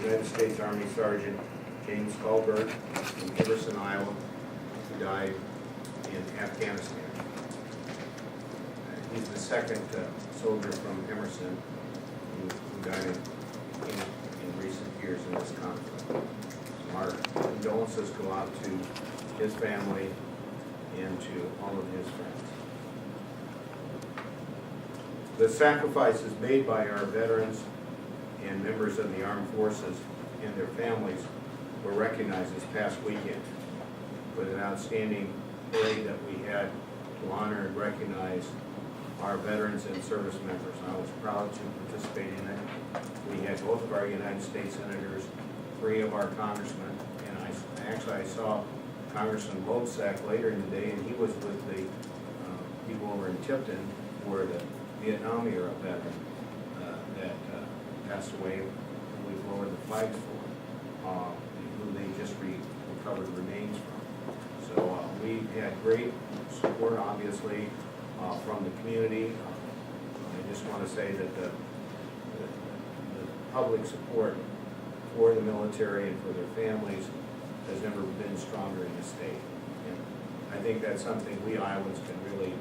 United States Army Sergeant James Culbert from Emerson, Iowa, who died in Afghanistan. He's the second soldier from Emerson who died in recent years in this conflict. Our condolences go out to his family and to all of his friends. The sacrifices made by our veterans and members of the armed forces and their families were recognized this past weekend with an outstanding parade that we had to honor and recognize our veterans and service members. I was proud to participate in it. We had both of our United States senators, 3 of our congressmen, and I saw Congressman Loebsack later in the day, and he was with the people over in Tipton for the Vietnam era veteran that passed away, who we lowered the flags for, who they just recovered remains from. So we had great support, obviously, from the community. I just want to say that the public support for the military and for their families has never been stronger in the state. And I think that's something we Iowans can really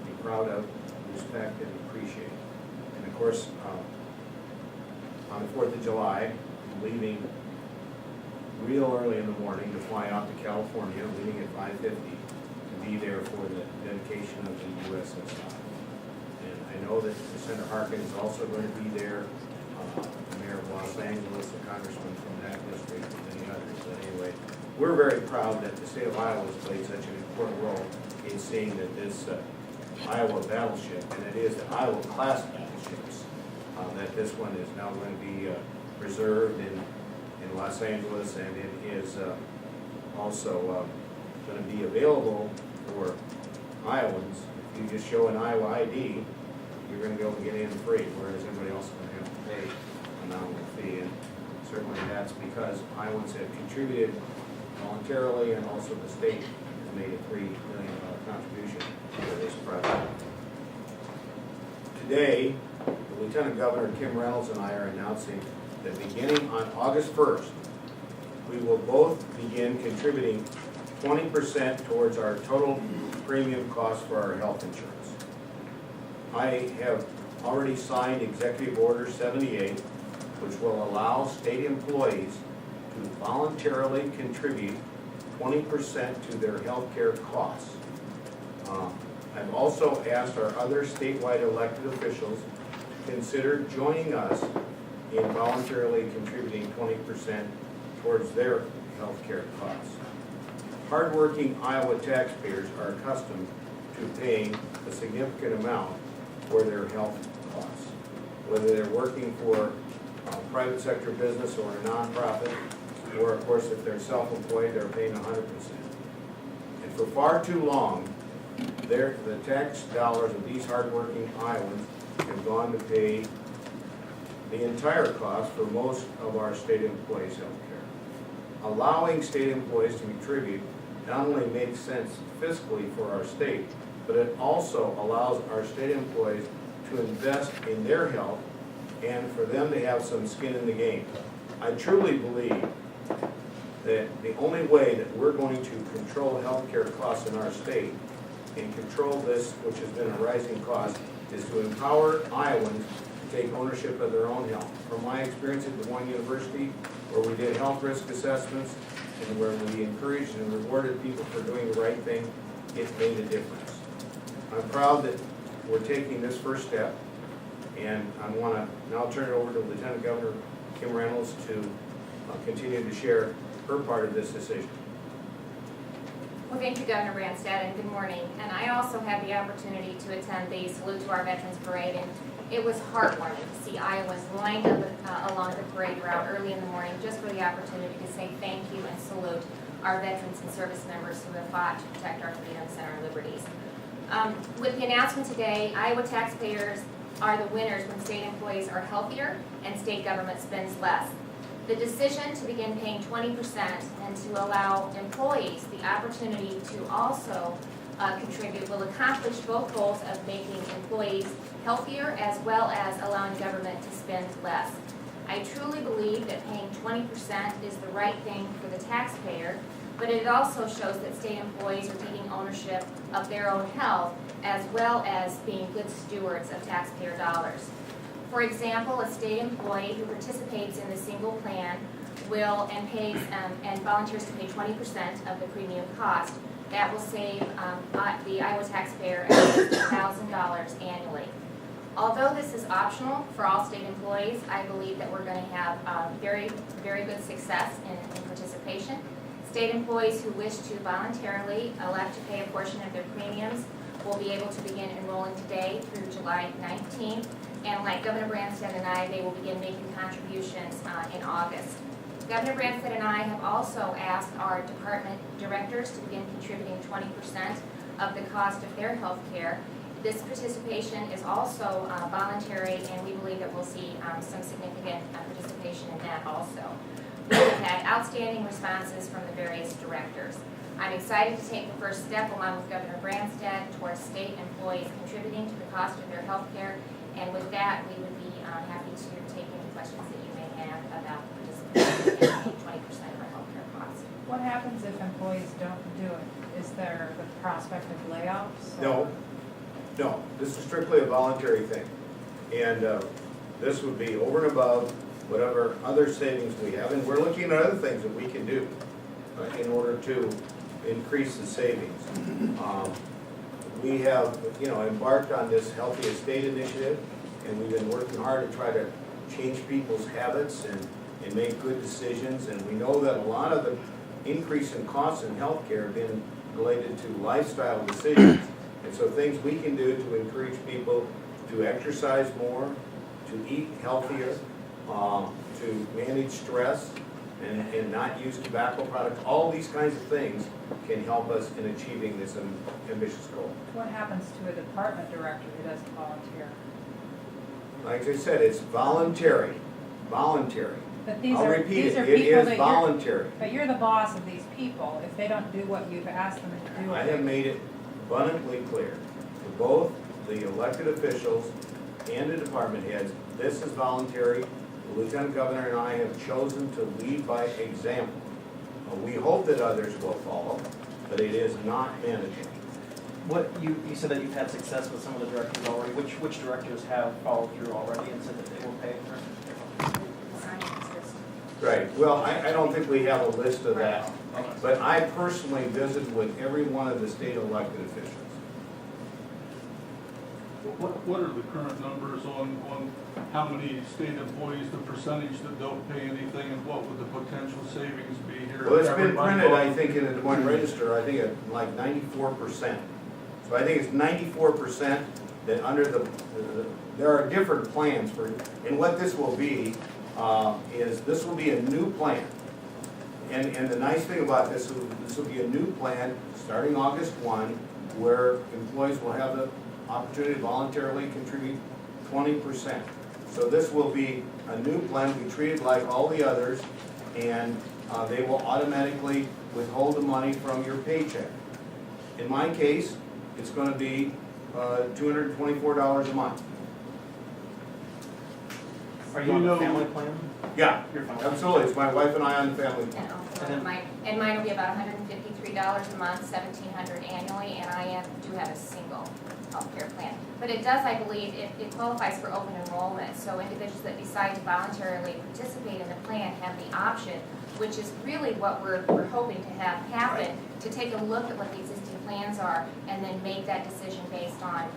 be proud of, respect, and appreciate. And of course, on the 4th of July, I'm leaving real early in the morning to fly out to California, leaving at 5:50 to be there for the dedication of the USSR. And I know that Senator Harkin is also going to be there, the mayor of Los Angeles, the congressman from that district, and many others. But anyway, we're very proud that the state of Iowa has played such an important role in seeing that this Iowa battleship, and it is the Iowa class battleships, that this one is now going to be preserved in Los Angeles, and it is also going to be available for Iowans. If you just show an Iowa ID, you're going to be able to get in free, whereas everybody else is going to have to pay a nominal fee. And certainly that's because Iowans have contributed voluntarily, and also the state has made a $3 million contribution to this project. Today, the Lieutenant Governor Kim Reynolds and I are announcing that beginning on August 1st, we will both begin contributing 20% towards our total premium cost for our health insurance. I have already signed Executive Order 78, which will allow state employees to voluntarily contribute 20% to their health care costs. I've also asked our other statewide elected officials to consider joining us in voluntarily contributing 20% towards their health care costs. Hardworking Iowa taxpayers are accustomed to paying a significant amount for their health costs, whether they're working for a private sector business or a nonprofit, or of course if they're self-employed, they're paying 100%. And for far too long, the tax dollars of these hardworking Iowans have gone to pay the entire cost for most of our state employees' health care. Allowing state employees to contribute not only makes sense fiscally for our state, but it also allows our state employees to invest in their health and for them to have some skin in the game. I truly believe that the only way that we're going to control health care costs in our state and control this, which has been a rising cost, is to empower Iowans to take ownership of their own health. From my experience at Des Moines University, where we did health risk assessments and where we encouraged and rewarded people for doing the right thing, it made a difference. I'm proud that we're taking this first step, and I want to now turn it over to Lieutenant Governor Kim Reynolds to continue to share her part of this decision. Well, thank you, Governor Branstad, and good morning. And I also had the opportunity to attend the Salute to Our Veterans Parade, and it was heartwarming to see Iowans lined up along the parade route early in the morning just for the opportunity to say thank you and salute our veterans and service members who have fought to protect our freedoms and our liberties. With the announcement today, Iowa taxpayers are the winners when state employees are healthier and state government spends less. The decision to begin paying 20% and to allow employees the opportunity to also contribute will accomplish both goals of making employees healthier as well as allowing government to spend less. I truly believe that paying 20% is the right thing for the taxpayer, but it also shows that state employees are taking ownership of their own health as well as being good stewards of taxpayer dollars. For example, a state employee who participates in the single plan will and pays and volunteers to pay 20% of the premium cost. That will save the Iowa taxpayer $1,000 annually. Although this is optional for all state employees, I believe that we're going to have very good success in participation. State employees who wish to voluntarily elect to pay a portion of their premiums will be able to begin enrolling today through July 19th. And like Governor Branstad and I, they will begin making contributions in August. Governor Branstad and I have also asked our department directors to begin contributing 20% of the cost of their health care. This participation is also voluntary, and we believe that we'll see some significant participation in that also. We've had outstanding responses from the various directors. I'm excited to take the first step along with Governor Branstad towards state employees contributing to the cost of their health care. And with that, we would be happy to take any questions that you may have about participating in 20% of our health care costs. What happens if employees don't do it? Is there the prospect of layoffs? No, this is strictly a voluntary thing. And this would be over and above whatever other savings we have. And we're looking at other things that we can do in order to increase the savings. We have, embarked on this Healthy Estate initiative, and we've been working hard to try to change people's habits and make good decisions. And we know that a lot of the increase in costs in healthcare have been related to lifestyle decisions. And so things we can do to encourage people to exercise more, to eat healthier, to manage stress, and not use tobacco products, all these kinds of things can help us in achieving this ambitious goal. What happens to a department director who doesn't volunteer? Like I said, it's voluntary. But these I'll are repeat these it, are it people is that voluntary. But you're the boss of these people. If they don't do what you've asked them to do, I have made it abundantly clear to both the elected officials and the department heads, this is voluntary. The Lieutenant Governor and I have chosen to lead by example. We hope that others will follow, but it is not mandatory. What you said that you've had success with some of the directors already. Which directors have followed through already and said that they will pay for? Right, well, I don't think we have a list of that, Okay. but I personally visited with every one of the state elected officials. What are the current numbers on how many state employees, the percentage that don't pay anything, and what would the potential savings be here? Well, it's been Everybody printed, I votes. think, in the Des Moines Register, I think at like 94%. So I think it's 94% that under there are different plans for, and what this will be, is this will be a new plan. And the nice thing about this will be a new plan starting August 1, where employees will have the opportunity to voluntarily contribute 20%. So this will be a new plan, be treated like all the others, and they will automatically withhold the money from your paycheck. In my case, it's going to be $224 a month. Are you on the family plan? Yeah, Your family. absolutely. It's my wife and I on the family plan. And mine will be about $153 a month, $1,700 annually, and I do have a single healthcare plan. But it does, I believe, it qualifies for open enrollment, so individuals that decide to voluntarily participate in the plan have the option, which is really what we're hoping to have happen, to take a look at what the existing plans are and then make that decision based on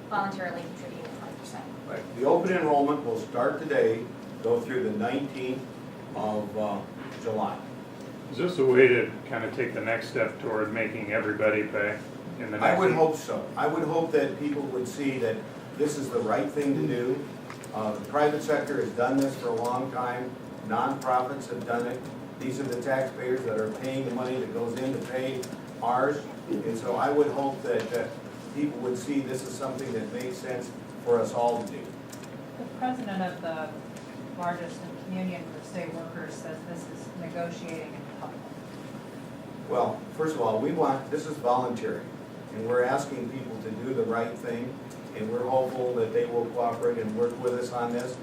voluntarily contributing 20%. Right. The open enrollment will start today, go through the 19th of July. Is this a way to kind of take the next step toward making everybody pay in the next? I would hope so. I would hope that people would see that this is the right thing to do. The private sector has done this for a long time. Nonprofits have done it. These are the taxpayers that are paying the money that goes in to pay ours. And so I would hope that people would see this is something that makes sense for us all to do. The president of the largest union for state workers says this is negotiating in public. Well, first of all, this is voluntary, and we're asking people to do the right thing, and we're hopeful that they will cooperate and work with us on this.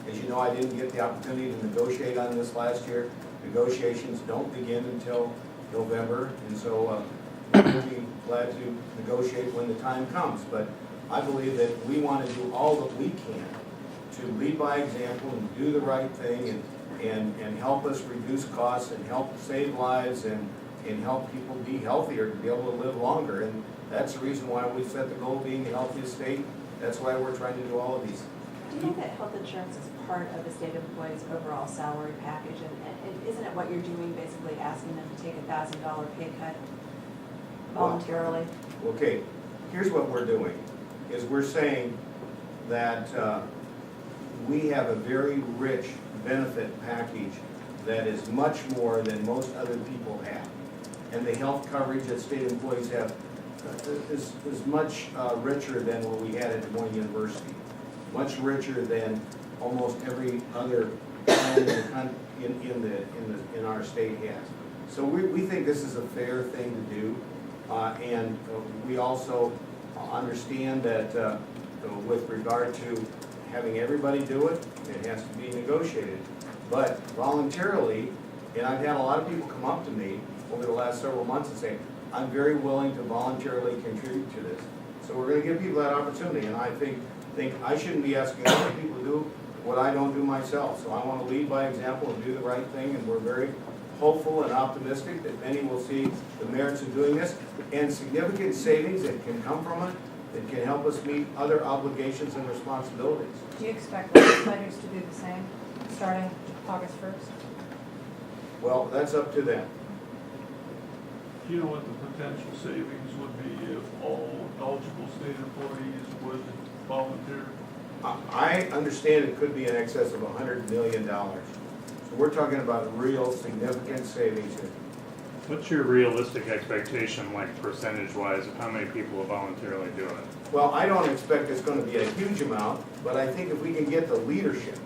As you know, I didn't get the opportunity to negotiate on this last year. Negotiations don't begin until November, and so we'll be glad to negotiate when the time comes. But I believe that we want to do all that we can to lead by example and do the right thing and help us reduce costs and help save lives and help people be healthier, to be able to live longer. And that's the reason why we set the goal of being the healthiest state. That's why we're trying to do all of these. Do you think that health insurance is part of the state employee's overall salary package? And isn't it what you're doing, basically asking them to take $1,000 pay cut voluntarily? Okay, here's what we're doing, is we're saying that we have a very rich benefit package that is much more than most other people have. And the health coverage that state employees have is much richer than what we had at Des Moines University. Much richer than almost every other plan in our state has. So we think this is a fair thing to do. And we also understand that with regard to having everybody do it, it has to be negotiated. But voluntarily, and I've had a lot of people come up to me over the last several months and say, I'm very willing to voluntarily contribute to this. So we're going to give people that opportunity, and I think I shouldn't be asking other people to do what I don't do myself. So I want to lead by example and do the right thing, and we're very hopeful and optimistic that many will see the merits of doing this and significant savings that can come from it that can help us meet other obligations and responsibilities. Do you expect legislators to do the same, starting August 1st? Well, that's up to them. Do you know what the potential savings would be if all eligible state employees would volunteer? I understand it could be in excess of $100 million. So we're talking about real significant savings here. What's your realistic expectation, like percentage-wise, of how many people will voluntarily do it? Well, I don't expect it's going to be a huge amount, but I think if we can get the leadership,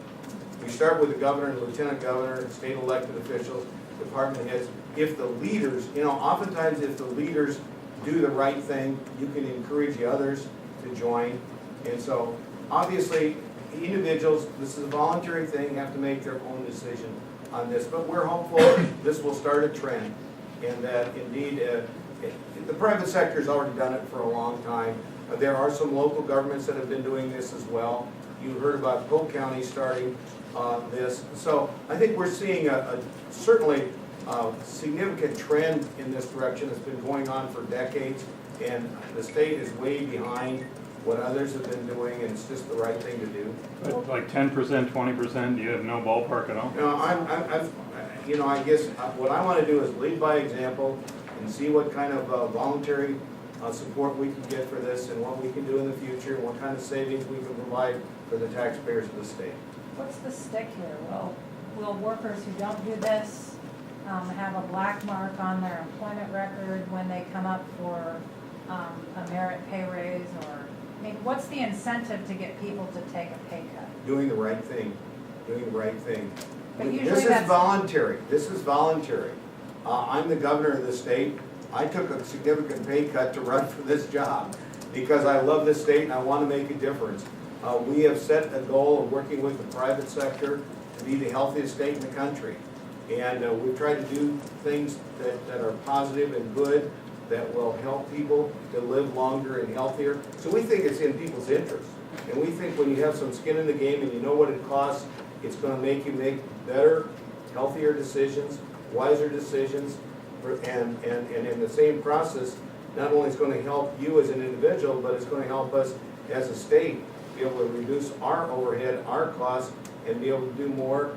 we start with the governor and lieutenant governor, state elected officials, department heads. If the leaders, oftentimes if the leaders do the right thing, you can encourage the others to join. And so, obviously, individuals, this is a voluntary thing, have to make their own decision on this. But we're hopeful this will start a trend, and that indeed, the private sector has already done it for a long time. There are some local governments that have been doing this as well. You heard about Polk County starting this. So I think we're seeing certainly a significant trend in this direction. It's been going on for decades, and the state is way behind what others have been doing, and it's just the right thing to do. But like 10%, 20%, do you have no ballpark at all? I guess what I want to do is lead by example and see what kind of voluntary support we can get for this and what we can do in the future and what kind of savings we can provide for the taxpayers of the state. What's the stick here? Will workers who don't do this have a black mark on their employment record when they come up for a merit pay raise? Or, I mean, what's the incentive to get people to take a pay cut? Doing the right thing, But usually This is that's voluntary. I'm the governor of the state. I took a significant pay cut to run for this job because I love this state and I want to make a difference. We have set a goal of working with the private sector to be the healthiest state in the country. And we've tried to do things that are positive and good, that will help people to live longer and healthier. So we think it's in people's interest. And we think when you have some skin in the game and you know what it costs, it's going to make you make better, healthier decisions, wiser decisions, and in the same process, not only is it going to help you as an individual, but it's going to help us as a state be able to reduce our overhead, our costs, and be able to do more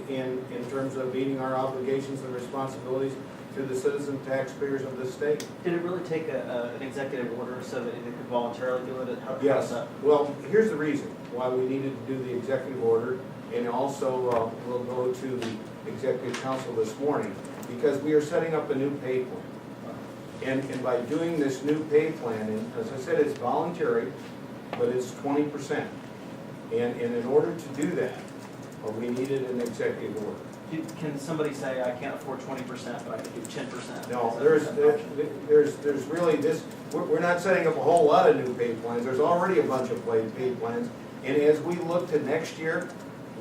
in terms of meeting our obligations and responsibilities to the citizen taxpayers of the state. Did it really take an executive order so that they could voluntarily do it? Yes. Well, here's the reason why we needed to do the executive order, and also we'll go to the executive council this morning, because we are setting up a new pay plan. And by doing this new pay plan, and as I said, it's voluntary, but it's 20%. And in order to do that, we needed an executive order. Can somebody say, I can't afford 20%, but I can do 10%? No, there's really this, we're not setting up a whole lot of new pay plans. There's already a bunch of pay plans. And as we look to next year,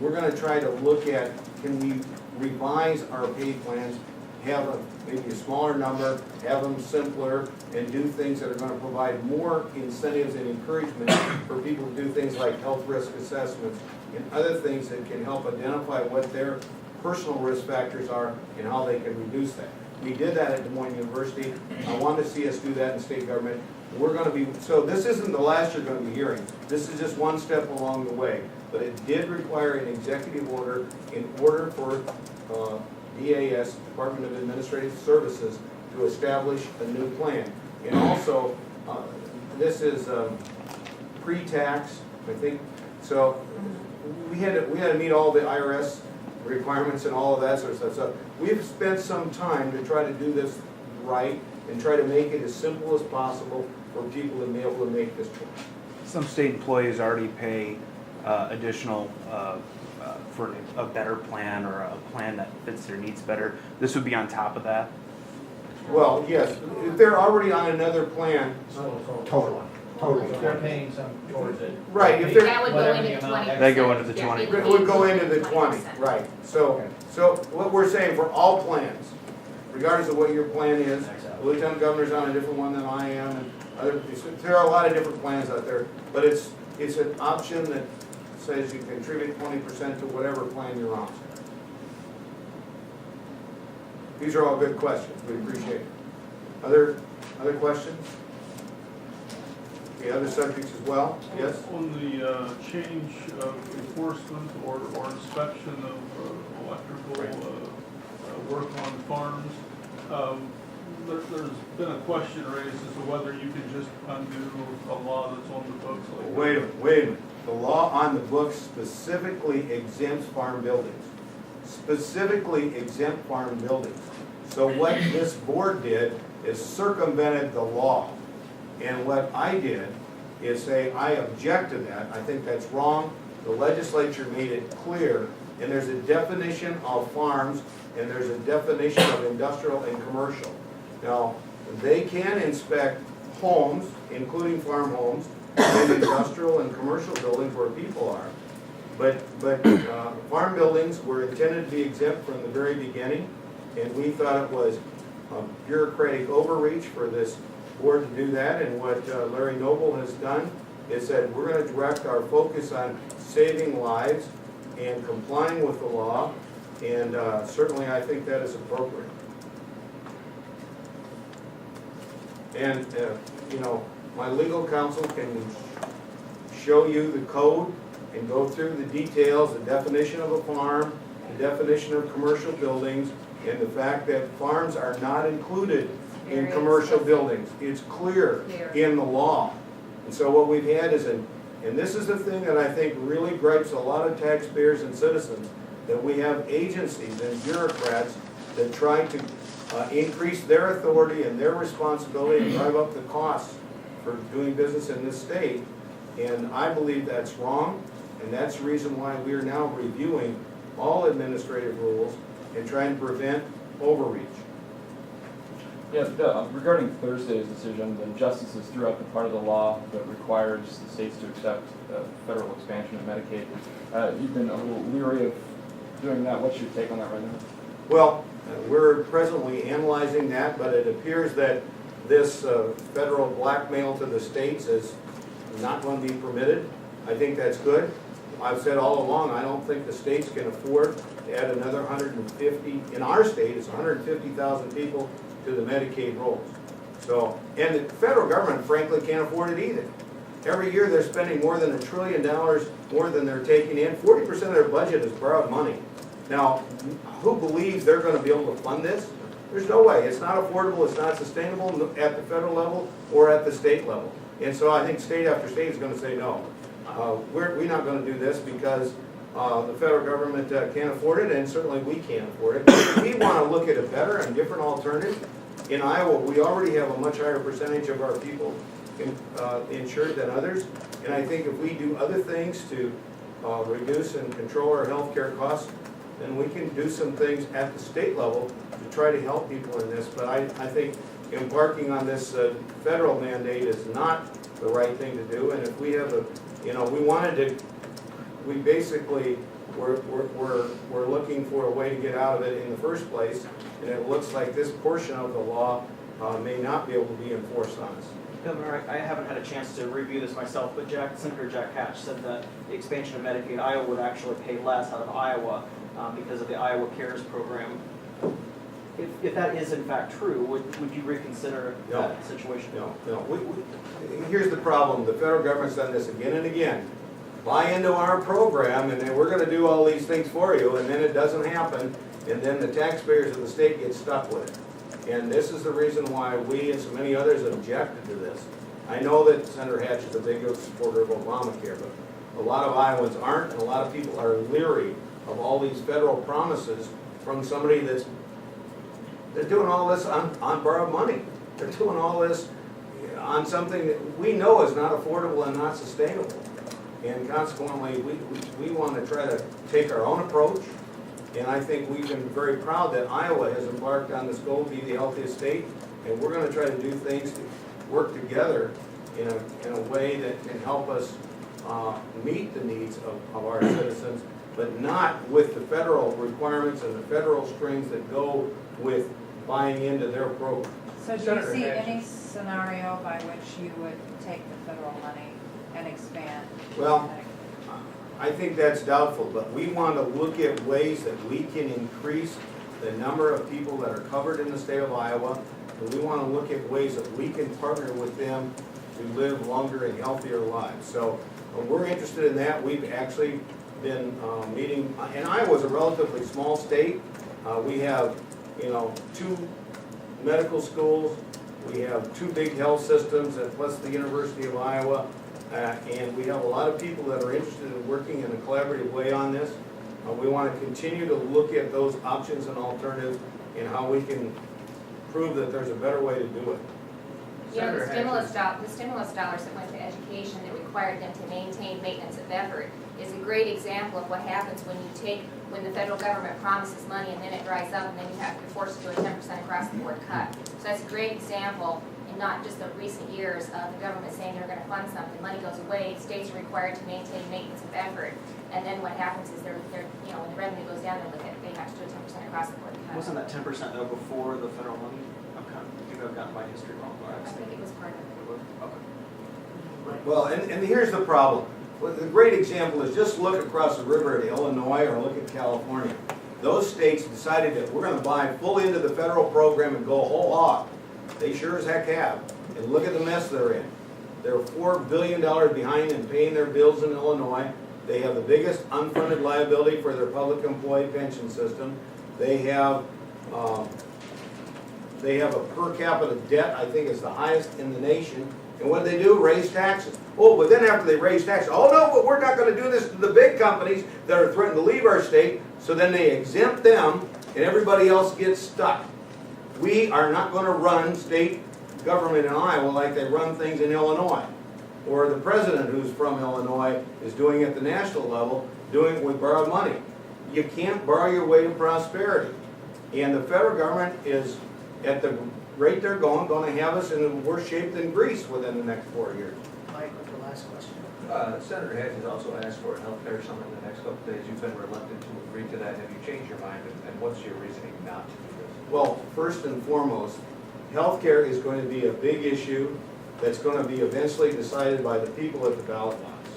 we're gonna try to look at, can we revise our pay plans, have maybe a smaller number, have them simpler, and do things that are gonna provide more incentives and encouragement for people to do things like health risk assessments and other things that can help identify what their personal risk factors are and how they can reduce that. We did that at Des Moines University. I want to see us do that in state government. We're gonna be, so this isn't the last you're gonna be hearing. This is just one step along the way. But it did require an executive order in order for DAS, Department of Administrative Services, to establish a new plan. And also, this is pre-tax, I think. So we had to meet all the IRS requirements and all of that sort of stuff. So we've spent some time to try to do this right and try to make it as simple as possible for people to be able to make this choice. Some state employees already pay additional for a better plan or a plan that fits their needs better. This would be on top of that. Well, yes, if they're already on another plan, Total. They're paying some towards it. right, if they're, That would go Whatever into the the amount 20%. They go into the 20. it would go into the 20, right. So what we're saying for all plans, regardless of what your plan is, the Lieutenant Governor's on a different one than I am, and other, there are a lot of different plans out there, but it's an option that says you contribute 20% to whatever plan you're on. These are all good questions, we appreciate it. Other questions? The other subjects as well, yes? On the change of enforcement or inspection of electrical work on farms, there's been a question raised as to whether you can just undo a law that's on the books like that. Wait a minute. The law on the books specifically exempts farm buildings. Specifically exempt farm buildings. So what this board did is circumvented the law. And what I did is say, I object to that. I think that's wrong. The legislature made it clear. And there's a definition of farms and there's a definition of industrial and commercial. Now, they can inspect homes, including farm homes, and industrial and commercial buildings where people are. But farm buildings were intended to be exempt from the very beginning, and we thought it was a bureaucratic overreach for this board to do that. And what Larry Noble has done is that we're going to direct our focus on saving lives and complying with the law, and certainly I think that is appropriate. And, you know, my legal counsel can show you the code and go through the details, the definition of a farm, the definition of commercial buildings, and the fact that farms are not included in commercial buildings. It's clear in the law. And so what we've had is, and this is the thing that I think really gripes a lot of taxpayers and citizens, that we have agencies and bureaucrats that try to increase their authority and their responsibility and drive up the costs for doing business in this state. And I believe that's wrong, and that's the reason why we are now reviewing all administrative rules and trying to prevent overreach. Yeah, regarding Thursday's decision, the justices threw out the part of the law that requires the states to accept federal expansion of Medicaid. You've been a little leery of doing that. What's your take on that right now? Well, we're presently analyzing that, but it appears that this federal blackmail to the states is not going to be permitted. I think that's good. I've said all along, I don't think the states can afford to add another 150. In our state, it's 150,000 people to the Medicaid rolls. So, and the federal government, frankly, can't afford it either. Every year they're spending more than $1 trillion more than they're taking in. 40% of their budget is borrowed money. Now, who believes they're going to be able to fund this? There's no way. It's not affordable. It's not sustainable at the federal level or at the state level. And so I think state after state is going to say no. We're not going to do this because the federal government can't afford it, and certainly we can't afford it. We want to look at a better and different alternative. In Iowa, we already have a much higher percentage of our people insured than others. And I think if we do other things to reduce and control our health care costs, then we can do some things at the state level to try to help people in this. But I think embarking on this federal mandate is not the right thing to do. And if we have we basically we're looking for a way to get out of it in the first place, and it looks like this portion of the law may not be able to be enforced on us. Governor, I haven't had a chance to review this myself, but Senator Jack Hatch said that the expansion of Medicaid, Iowa would actually pay less out of Iowa because of the Iowa Cares program. If that is in fact true, would you reconsider that situation? No. Here's the problem. The federal government's done this again and again. Buy into our program, and then we're gonna do all these things for you, and then it doesn't happen, and then the taxpayers of the state get stuck with it. And this is the reason why we and so many others objected to this. I know that Senator Hatch is a big supporter of Obamacare, but a lot of Iowans aren't, and a lot of people are leery of all these federal promises from somebody they're doing all this on borrowed money. They're doing all this on something that we know is not affordable and not sustainable. And consequently, we want to try to take our own approach. And I think we've been very proud that Iowa has embarked on this goal to be the healthiest state. And we're going to try to do things to work together in a way that can help us meet the needs of our citizens, but not with the federal requirements and the federal strings that go with buying into their program. So do you Senator see Hatch. any scenario by which you would take the federal money and expand? Well, I think that's doubtful, but we want to look at ways that we can increase the number of people that are covered in the state of Iowa. And we want to look at ways that we can partner with them to live longer and healthier lives. So we're interested in that. We've actually been meeting, and Iowa's a relatively small state. We have, 2 medical schools. We have 2 big health systems, plus the University of Iowa. And we have a lot of people that are interested in working in a collaborative way on this. We want to continue to look at those options and alternatives and how we can prove that there's a better way to do it. You know, the Senator stimulus dollars that went to education that required them to maintain maintenance of effort is a great example of what happens when the federal government promises money and then it dries up and then you're forced to do a 10% across the board cut. So that's a great example, and not just the recent years of the government saying they're gonna fund something, money goes away, states are required to maintain maintenance of effort, and then what happens is they're when the revenue goes down, they have to do a 10% across the board cut. Wasn't that 10% though before the federal money? Maybe I've gotten my history wrong. I think it was part of it. Okay. Well, and here's the problem. Well, the great example is just look across the river at Illinois or look at California. Those states decided that we're going to buy fully into the federal program and go whole hog. They sure as heck have. And look at the mess they're in. They're $4 billion behind in paying their bills in Illinois. They have the biggest unfunded liability for their public employee pension system. They have a per capita debt, I think is the highest in the nation. And what they do, raise taxes. Oh, but then after they raise taxes, oh no, but we're not going to do this to the big companies that are threatening to leave our state. So then they exempt them and everybody else gets stuck. We are not going to run state government in Iowa like they run things in Illinois. Or the president who's from Illinois is doing it at the national level, doing it with borrowed money. You can't borrow your way to prosperity. And the federal government is, at the rate they're going to have us in worse shape than Greece within the next 4 years. Mike, with the last question. Senator Hatch has also asked for a health care summit in the next couple of days. You've been reluctant to agree to that. Have you changed your mind, and what's your reasoning not to do this? Well, first and foremost, healthcare is going to be a big issue that's going to be eventually decided by the people at the ballot box.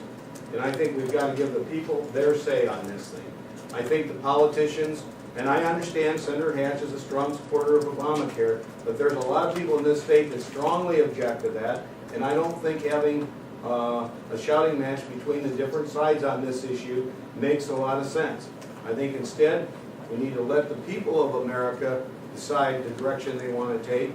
And I think we've got to give the people their say on this thing. I think the politicians, and I understand Senator Hatch is a strong supporter of Obamacare, but there's a lot of people in this state that strongly object to that, and I don't think having a shouting match between the different sides on this issue makes a lot of sense. I think instead, we need to let the people of America decide the direction they want to take,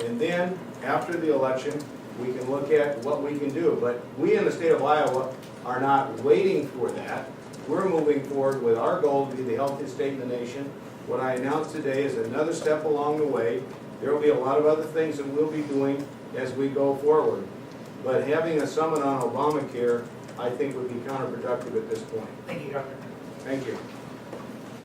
and then, after the election, we can look at what we can do. But we in the state of Iowa are not waiting for that. We're moving forward with our goal to be the healthiest state in the nation. What I announced today is another step along the way. There will be a lot of other things that we'll be doing as we go forward. But having a summit on Obamacare, I think, would be counterproductive at this point. Thank you, Governor. Thank you.